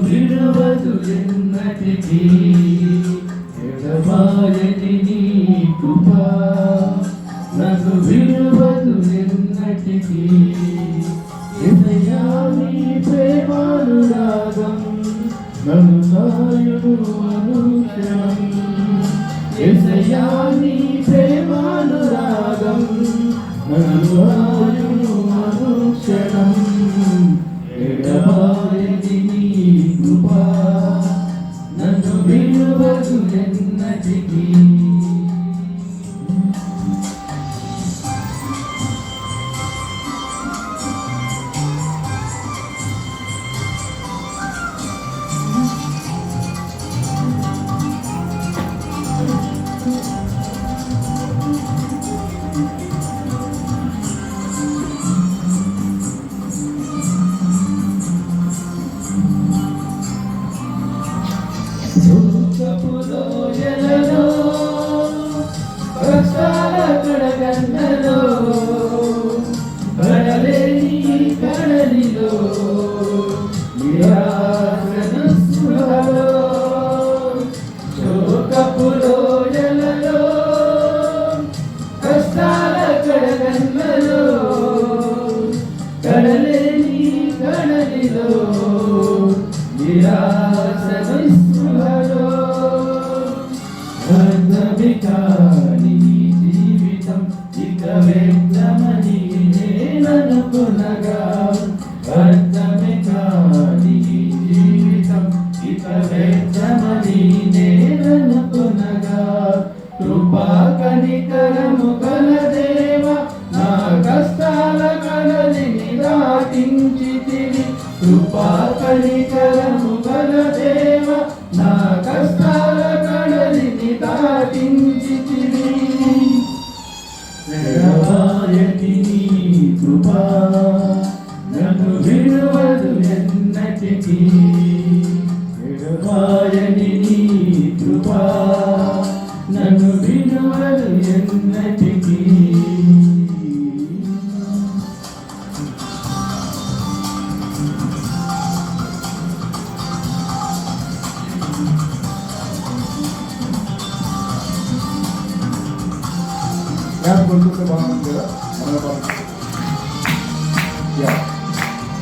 విడువదు ఎన్నటికీ ఎడబాయని నీ కృప నన్ను విడువదు ఎన్నటికీ యేసయ్యా నీ ప్రేమానురాగం నన్ను సాయును అనుక్షణం యేసయ్యా నీ ప్రేమానురాగం నన్ను సాయును అనుక్షణం ఎడబాయని నీ కృప నన్ను విడువదు ఎన్నటికీ లోయలలో కష్టాల కడగండలో కడలేని కడలిలో నిరాశను స్పృహలో శోకపు లోయలలో కష్టాల కడగండలో కడలేని కడలిలో నిరాశను స్పృహలో అర్థమికాని జీవితం ఇక వ్యర్థమని నేననుకునగా అర్థమికాని జీవితం ఇక వ్యర్థమని నేననుకునగా కృపా కనికరము గల దేవ నా కష్టాల కడలిని దాటించితివి కృపా కనికరము గల దేవ నా కష్టాల కడలిని దాటించితివి ఎడబాయని నీ కృప నన్ను విడువదు ఎన్నటికీ ఎడబాయని నీ కృప నన్ను విడువదు ఎన్నటికీ కొడుకుంటే బాగుంటుంది కదా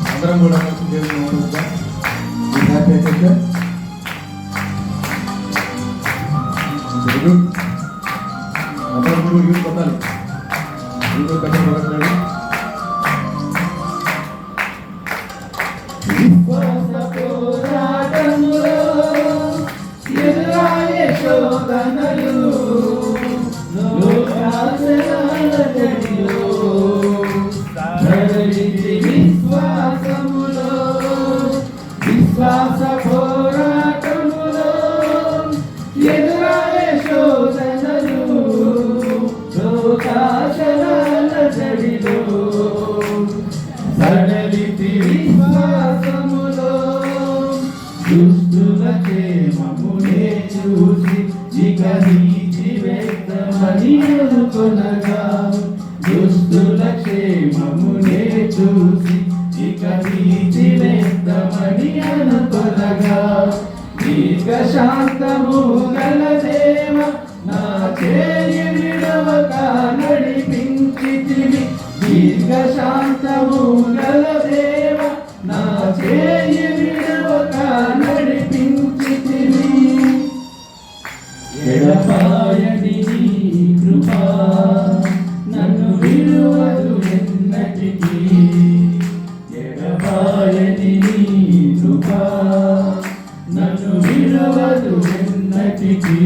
అందరం కూడా కలిసి దేవుని నమ్ముతాం హ్యాపీ అయితే అందరం కూడా యూజ్ కొట్టాలి యూజ్ కట్ట కొడతాడు విశ్వాస పోరాటములో ఎదురాయే శోధనలు లోకాశలాల జడిలో సడలితి విశ్వాసములో దుష్టుల క్షేమమునే చూసి ఇక నీతి వ్యక్తమని అనుకొనగా దుష్టుల క్షేమమునే చూసి ఇక నీతి వ్యక్తమని అనుకొనగా దీర్ఘ శాంతము గల దేవ నా చేయి విడవక నడిపించితివి దీర్ఘ శాంతము గల దేవ నా చేయి విడవక నడిపించితివి ఎడబాయని నీ కృప నన్ను విడువదు ఎన్నటికీ ఎడబాయని నీ కృప నన్ను విడువదు ఎన్నటికీ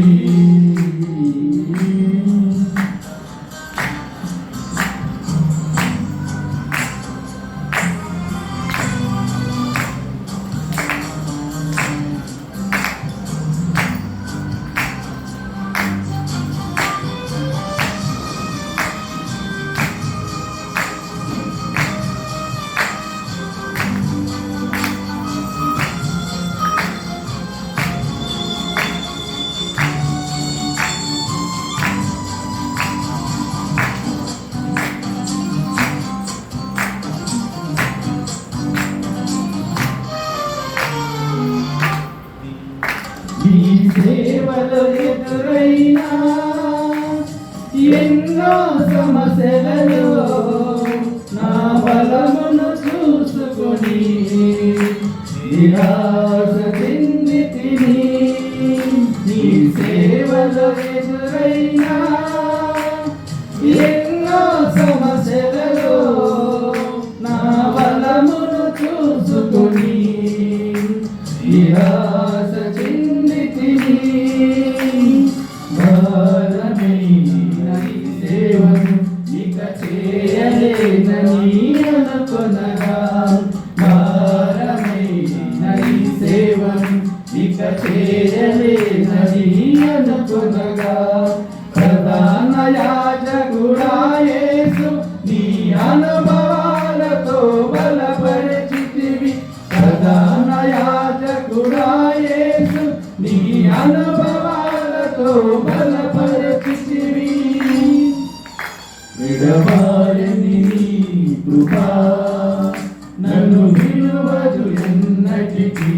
ఎదురైనా ఎన్నో సమస్యలలో నా బలమును చూసుకొని నిరాశ చెందితిని. నీ సేవలో ఎదురైనా ఎన్నో సమస్యలలో నా బలమును చూసుకొని నిరాశ చెందితిని. భారమైన ఈ సేవను ఇక చేయలేనని అనుకొనగా, భారమైన ఈ సేవను ఇక చేయలేనని అనుకొనగా, ప్రధాన యాజకుడా యేసు నీ అనుభవాలతో బలపరిచితివి. ప్రధాన యాజకుడా యేసు నీ అనుభవాలతో బలపరిచితివి. విడవాలని నీ కృప నన్ను విడువదు ఎన్నటికీ.